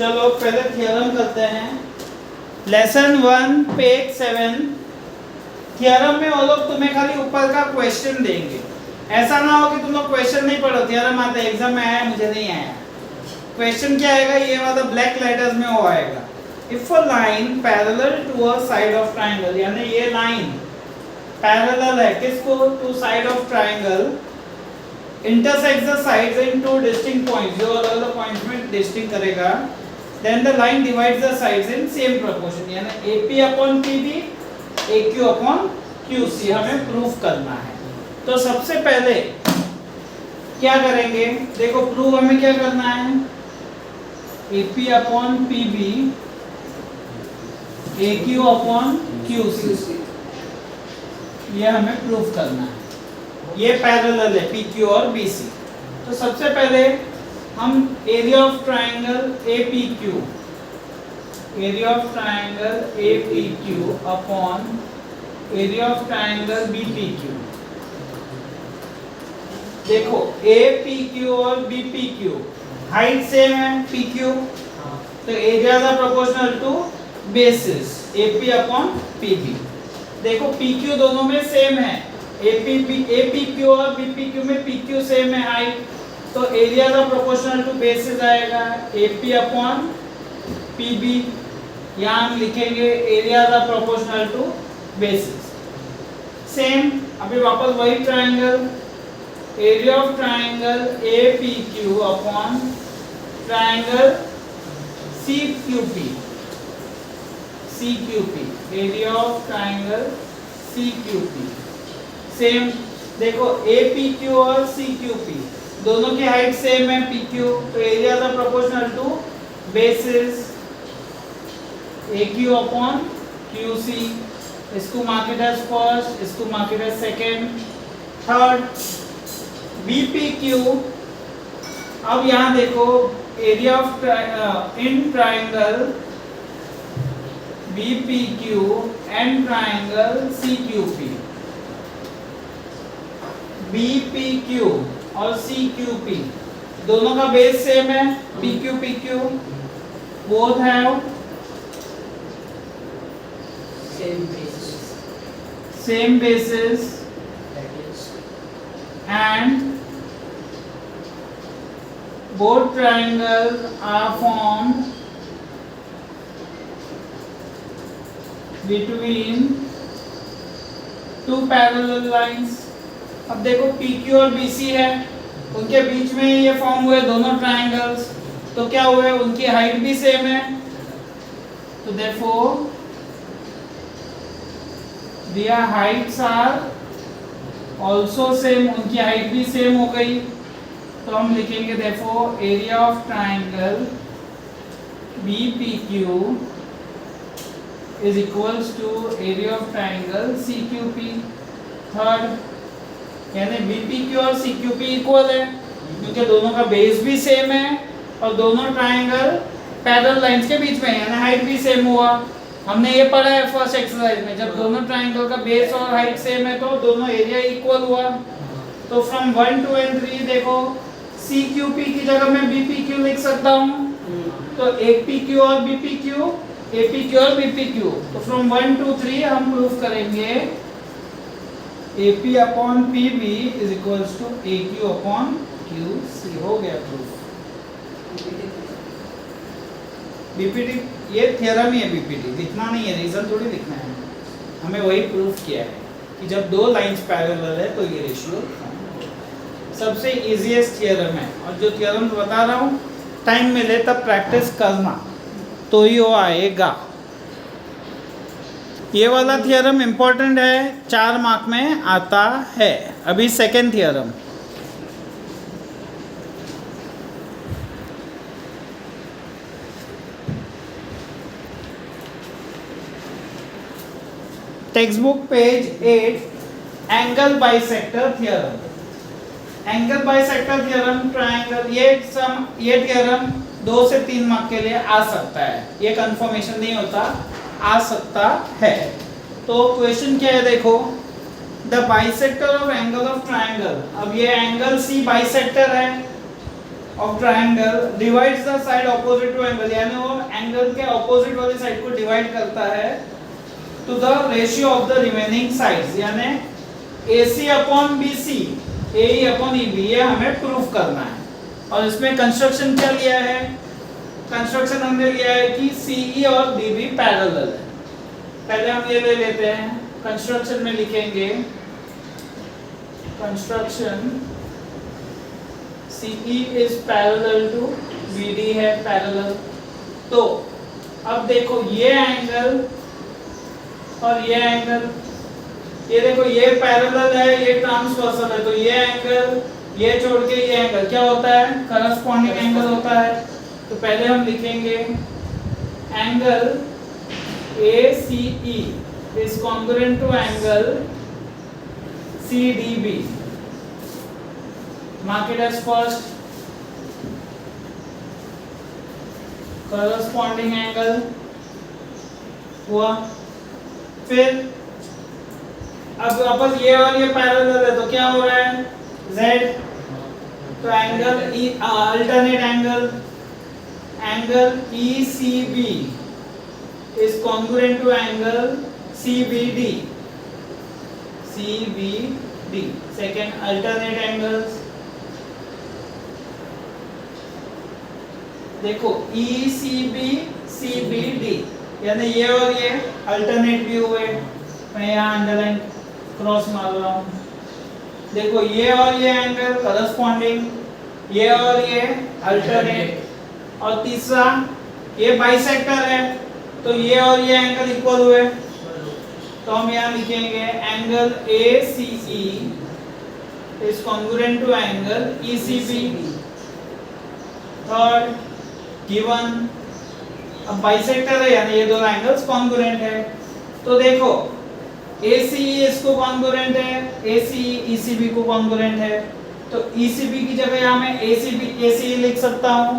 चलो पहले थ्योरम करते हैं। Lesson 1 page 7। थ्योरम में वो लोग तुम्हें खाली ऊपर का क्वेश्चन देंगे। ऐसा ना हो कि तुम लोग क्वेश्चन नहीं पढ़ो, थ्योरम आता है एग्जाम में आया मुझे नहीं आया। क्वेश्चन क्या आएगा, ये वाला ब्लैक लेटर्स में वो आएगा। If a line parallel to a side of triangle, यानी ये लाइन पैरेलल है किसको, to side of triangle, intersects the sides in two distinct points, जो अलग अलग पॉइंट्स में डिस्टिंक्ट करेगा, then the line divides the sides in same proportion, यानी AP upon PB AQ upon QC हमें प्रूफ करना है। तो सबसे पहले क्या करेंगे, देखो प्रूफ हमें क्या करना है, AP upon PB AQ upon QC, ये हमें प्रूफ करना है। ये पैरेलल है PQ और BC। तो सबसे पहले हम area of triangle APQ, area of triangle APQ upon area of triangle BPQ। देखो APQ और BPQ हाइट सेम है PQ, तो area is proportional to bases AP upon PB। देखो PQ दोनों में सेम है, APQ और BPQ में PQ सेम है हाइट, तो एरिया का प्रोपोर्शनल टू बेसिस आएगा AP अपॉन PB। यहाँ हम लिखेंगे एरिया का प्रोपोर्शनल टू बेसिस। सेम अभी वापस वही triangle, area of triangle APQ upon triangle CQP, area of triangle CQP। Same देखो APQ और CQP दोनों की हाइट सेम है PQ, तो area is proportional to bases AQ upon QC। इसको मार्क इट एज फर्स्ट, इसको mark it as second, third BPQ। अब यहाँ देखो area of in triangle BPQ and triangle CQP, BPQ और CQP दोनों का बेस सेम है, PQ PQ both have same basis and both triangles are formed between two parallel lines। अब देखो PQ और BC है, उनके बीच में ये फॉर्म हुए दोनों ट्रायंगल्स, तो क्या हुए, उनकी हाइट भी सेम है, तो therefore their heights are also same, उनकी हाइट भी सेम हो गई, तो हम लिखेंगे therefore area of triangle BPQ is equals to area of triangle CQP। Third यानी BPQ और CQP इक्वल है क्योंकि दोनों का बेस भी सेम है और दोनों ट्रायंगल पैरेलल लाइंस के बीच में है, यानी हाइट भी सेम हुआ। हमने ये पढ़ा है फर्स्ट एक्सरसाइज में, जब दोनों ट्रायंगल का बेस और हाइट सेम है तो दोनों एरिया इक्वल हुआ। तो फ्रॉम 1 2 and 3 देखो CQP की जगह मैं BPQ लिख सकता हूँ, तो APQ और BPQ, APQ और BPQ, तो फ्रॉम 1 2 3 हम प्रूफ करेंगे AP upon PB is equals to AQ upon QC। हो गया प्रूफ। BPT ये थ्योरम ही है, BPT लिखना नहीं है, रीजन थोड़ी लिखना है, हमें वही प्रूफ किया है कि जब दो लाइंस पैरेलल है तो ये रेशियो सबसे इजीएस्ट थ्योरम है। और जो थ्योरम बता रहा हूँ टाइम मिले तब प्रैक्टिस करना तो ही वो आएगा। ये वाला थ्योरम इम्पोर्टेंट है, 4 मार्क में आता है। अभी second theorem, text book page 8, angle bisector theorem. Angle bisector theorem triangle, ये थ्योरम 2 से 3 मार्क के लिए आ सकता है, ये कंफर्मेशन नहीं होता, आ सकता है। तो क्वेश्चन क्या है देखो, the bisector of angle of triangle. अब ये एंगल C बाइसेक्टर है of triangle divides the side opposite to angle, यानी वो एंगल के ऑपोजिट वाली साइड को डिवाइड करता है to the ratio of the remaining sides, यानी AC upon BC, AE upon EB, ये हमें प्रूफ करना है। और इसमें कंस्ट्रक्शन क्या लिया है? कंस्ट्रक्शन हमने लिया है कि CE और DB पैरेलल है। पहले हम ये ले लेते हैं, कंस्ट्रक्शन में लिखेंगे construction CE is parallel to BD है, पैरेलल। तो अब देखो ये एंगल और ये एंगल, ये देखो ये पैरेलल है, ये ट्रांसवर्सल है, तो ये एंगल, ये छोड़ के ये एंगल क्या होता है? करस्पॉन्डिंग एंगल होता है। तो पहले हम लिखेंगे angle ACE is congruent to angle CDB. Mark it as first corresponding angle हुआ। फिर अब वापस ये और ये पैरेलल है, तो क्या हो रहा है? Z, तो angle alternate angle ECB is congruent to angle CBD, second alternate angles। देखो ECB CBD, यानी ये और ये अल्टरनेट भी हुए, मैं यहाँ अंडरलाइन क्रॉस मार रहा हूँ। देखो ये और ये एंगल करस्पॉन्डिंग, ये और ये अल्टरनेट, और तीसरा ये बाइसेक्टर है, तो ये और ये एंगल इक्वल हुए, तो हम यहाँ लिखेंगे angle ACE is congruent to angle ECB। Third given, अब बाइसेक्टर है यानी ये दोनों एंगल्स कॉन्ग्रुएंट है। तो देखो ACE इसको कॉन्ग्रुएंट है, ACE ECB को कॉन्ग्रुएंट है, तो ECB की जगह यहाँ मैं ACE लिख सकता हूँ।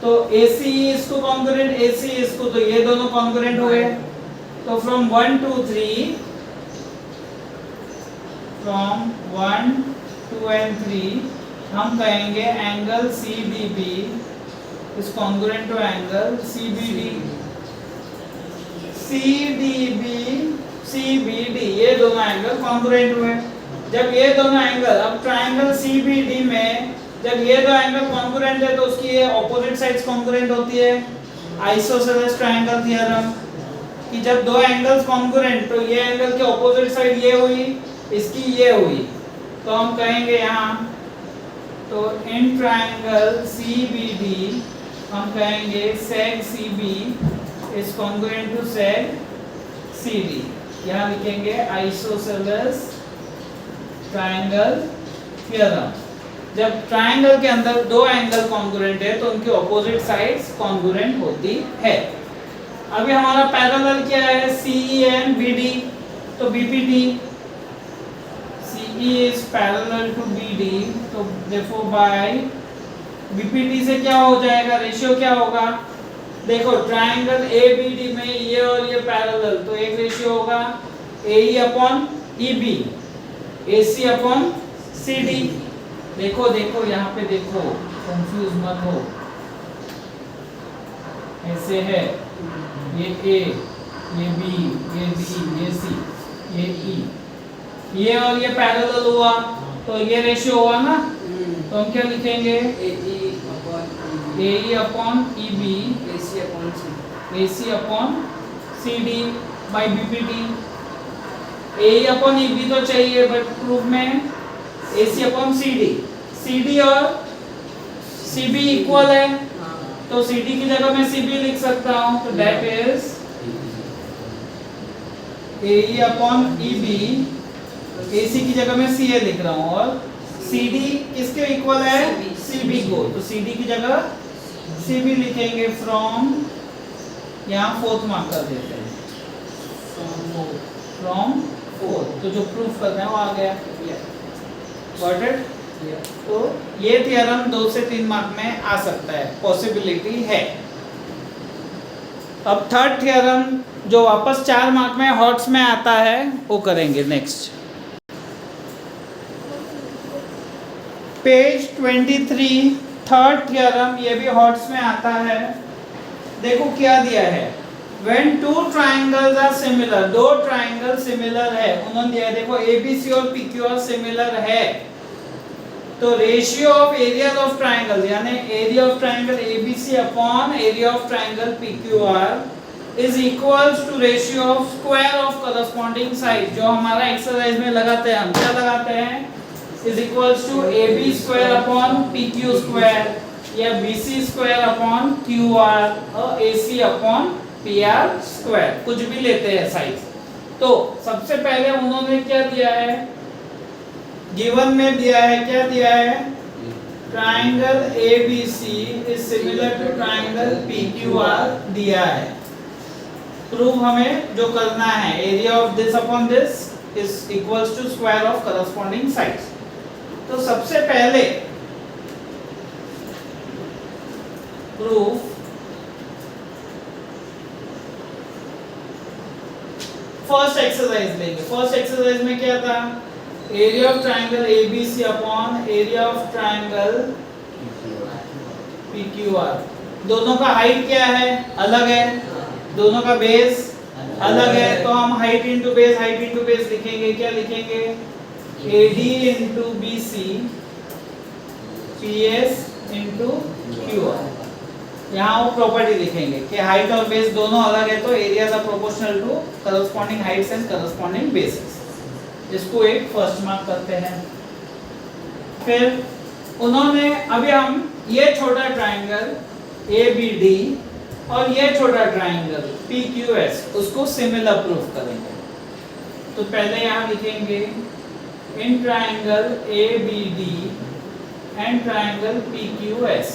तो ACE इसको कॉन्ग्रुएंट, ACE इसको, तो ये दोनों कॉन्ग्रुएंट हुए। तो फ्रॉम 1 to 3, फ्रॉम 1 2 and 3 हम कहेंगे angle CDB is congruent to angle CBD। CBD ये दोनों एंगल कॉन्ग्रुएंट हुए। जब ये दोनों एंगल, अब ट्रायंगल CBD में जब ये दो एंगल कॉन्ग्रुएंट है तो उसकी ये ऑपोजिट साइड्स कॉन्ग्रुएंट होती है। आइसोसेलेस ट्रायंगल थ्योरम कि जब दो एंगल्स कॉन्ग्रुएंट तो ये एंगल की ऑपोजिट साइड ये हुई, इसकी ये हुई, तो हम कहेंगे यहाँ, तो इन ट्रायंगल CBD हम कहेंगे sec CB is congruent to sec CD। यहाँ लिखेंगे आइसोसेलेस ट्रायंगल थ्योरम। जब ट्रायंगल के अंदर दो एंगल कॉन्ग्रुएंट है तो उनकी ऑपोजिट साइड्स कॉन्ग्रुएंट होती है। अभी हमारा पैरेलल क्या है? CE and BD, तो BPD, CE is parallel to BD, तो therefore by BPD से क्या हो जाएगा? रेशियो क्या होगा? देखो ट्रायंगल ABD में ये और ये पैरेलल, तो एक रेशियो होगा AE upon EB, AC upon CD। देखो देखो यहाँ पे देखो, कंफ्यूज मत हो, ऐसे है, ये A, ये B, ये D, ये C, ये E, ये और ये पैरेलल हुआ तो ये रेशियो हुआ ना, तो हम क्या लिखेंगे? AE upon EB, AC upon CD by BPD। AE upon EB तो चाहिए बट प्रूफ में AC अपॉन CD और CB इक्वल है, तो CD की जगह मैं CB लिख सकता हूँ, तो that is AE upon EB, AC की जगह मैं CA लिख रहा हूँ, और CD किसके इक्वल है? CB को, तो CD की जगह CB लिखेंगे फ्रॉम, यहाँ फोर्थ मार्क कर देते हैं, फ्रॉम फोर्थ, तो जो प्रूफ करना है वो आ गया। Got it? तो ये थ्योरम 2 से 3 मार्क में आ सकता है, पॉसिबिलिटी है। अब थर्ड थ्योरम जो वापस 4 मार्क में हॉट्स में आता है वो करेंगे नेक्स्ट। पेज 23 थर्ड थ्योरम, ये भी हॉट्स में आता है। देखो क्या दिया है, when two triangles are similar, दो ट्राइंगल सिमिलर है, उन्होंने दिया है देखो ABC और PQR सिमिलर है, तो ratio of areas of triangle यानी area of triangle ABC upon area of triangle PQR is equals to ratio of square of corresponding side. जो हमारा एक्सरसाइज में लगाते हैं, हम क्या लगाते हैं, is equals to AB square upon PQ square या BC स्क्वायर अपॉन QR और AC अपॉन PR स्क्वायर, कुछ भी लेते हैं साइज। तो सबसे पहले उन्होंने क्या दिया है, गिवन में दिया है, क्या दिया है, triangle ABC is similar to triangle PQR दिया है। प्रूव हमें जो करना है, area of this upon this is equals to square of corresponding sides. तो सबसे पहले प्रूफ फर्स्ट एक्सरसाइज लेंगे। फर्स्ट एक्सरसाइज में क्या था, area of triangle ABC upon area of triangle PQR, दोनों का हाइट क्या है, अलग है, दोनों का बेस अलग है, तो हम हाइट इंटू बेस लिखेंगे। क्या लिखेंगे, AD into BC PS into QR। यहाँ वो प्रॉपर्टी लिखेंगे कि हाइट और बेस दोनों अलग है, तो areas are proportional to corresponding heights and corresponding bases. इसको एक फर्स्ट मार्क करते हैं। फिर उन्होंने अभी हम ये छोटा ट्राइंगल ABD और ये छोटा ट्राइंगल PQS उसको सिमिलर प्रूफ करेंगे। तो पहले यहाँ लिखेंगे in triangle ABD and triangle PQS,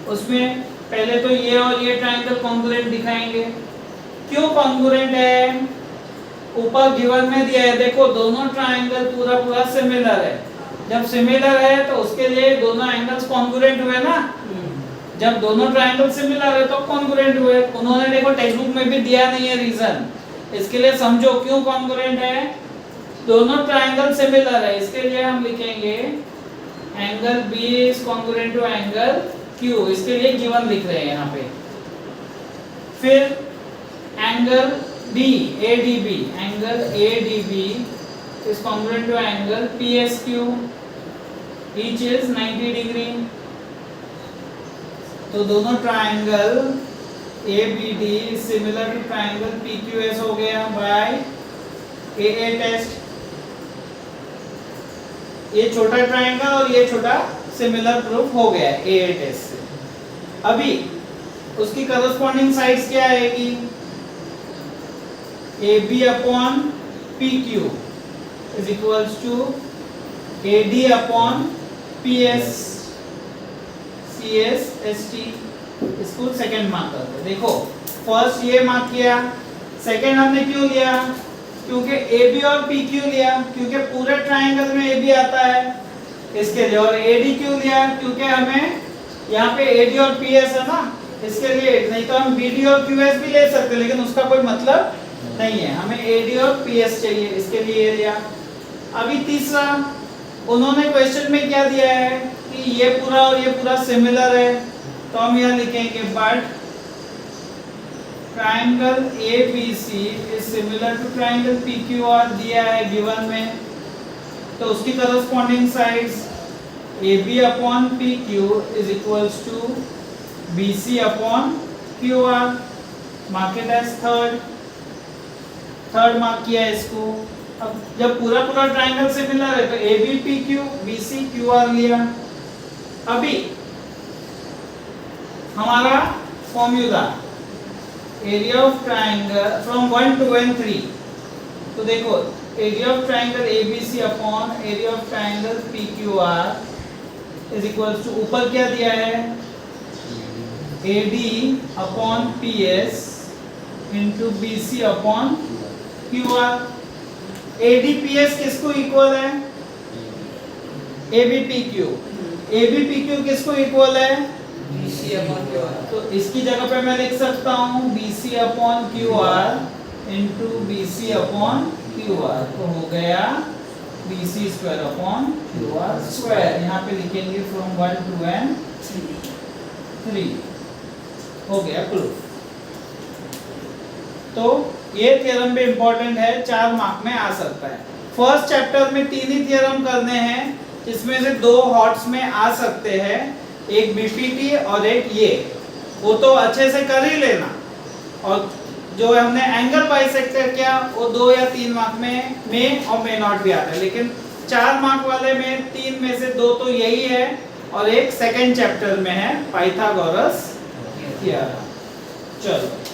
उसमें पहले तो ये और ये ट्राइंगल कॉन्ग्रुएंट दिखाएंगे। क्यों कॉन्ग्रुएंट है, ऊपर गिवन में दिया है, देखो दोनों ट्राइंगल पूरा सिमिलर है। जब सिमिलर है तो उसके लिए दोनों एंगल्स कॉन्ग्रुएंट हुए ना, जब दोनों ट्राइंगल सिमिलर है तो कॉन्ग्रुएंट हुए। उन्होंने देखो टेक्स्ट बुक में भी दिया नहीं है रीजन, इसके लिए समझो क्यों कॉन्ग्रुएंट है, दोनों ट्राइंगल सिमिलर है, इसके लिए हम लिखेंगे angle B is congruent to angle Q, इसके लिए गिवन लिख रहे हैं यहाँ पे। फिर angle D ADB, angle ADB is congruent to angle PSQ, each is 90 degree. तो दोनों triangle ABD is similar to triangle PQS हो गया बाय AA टेस्ट। ये छोटा ट्राइंगल और ये छोटा सिमिलर प्रूफ हो गया AA टेस्ट से। अभी उसकी करस्पॉन्डिंग साइड्स क्या आएगी, AB upon PQ is equals to AD upon PS CS ST। इसको सेकंड मार्क करते हैं। देखो फर्स्ट ये मार्क किया, सेकंड हमने क्यों लिया, क्योंकि AB और PQ लिया, क्योंकि पूरे ट्राइंगल में AB आता है इसके लिए। और AD क्यों लिया, क्योंकि हमें यहाँ पे AD और PS है ना, इसके लिए। नहीं तो हम BD और QS भी ले सकते, लेकिन उसका कोई मतलब नहीं है, हमें AD और PS चाहिए, इसके लिए ये लिया। अभी तीसरा, उन्होंने क्वेश्चन में क्या दिया है कि ये पूरा और ये पूरा सिमिलर है, तो हम यहाँ लिखेंगे but triangle ABC is similar to triangle PQR दिया है गिवन में, तो उसकी corresponding sides AB upon PQ is equals to BC upon QR। Mark it as third mark किया इसको। अब जब पूरा ट्राइंगल सिमिलर है तो AB PQ BC QR लिया। अभी हमारा formula area of triangle from 1 to 3, तो देखो area of triangle ABC upon area of triangle PQR is equals to, ऊपर क्या दिया है, AD upon PS into BC upon QR। AD PS किसको इक्वल है, AB PQ। AB PQ किसको equal है, BC अपॉन QR। तो इसकी जगह पे मैं लिख सकता हूँ BC upon QR into BC upon QR, तो हो गया BC square upon QR square. यहाँ पे लिखेंगे फ्रॉम 1 to n 3। हो गया प्रूफ। तो ये थ्योरम भी इंपॉर्टेंट है, 4 मार्क में आ सकता है। फर्स्ट चैप्टर में 3 ही थ्योरम करने हैं, जिसमें से 2 हॉट्स में आ सकते हैं, एक बीपीटी और एक ये, वो तो अच्छे से कर ही लेना। और जो हमने एंगल बाइसेक्टर किया वो 2 या 3 मार्क में और मे नॉट भी आता है, लेकिन 4 मार्क वाले में 3 में से 2 तो यही है और एक सेकंड चैप्टर में है पाइथागोरस थ्योरम। चलो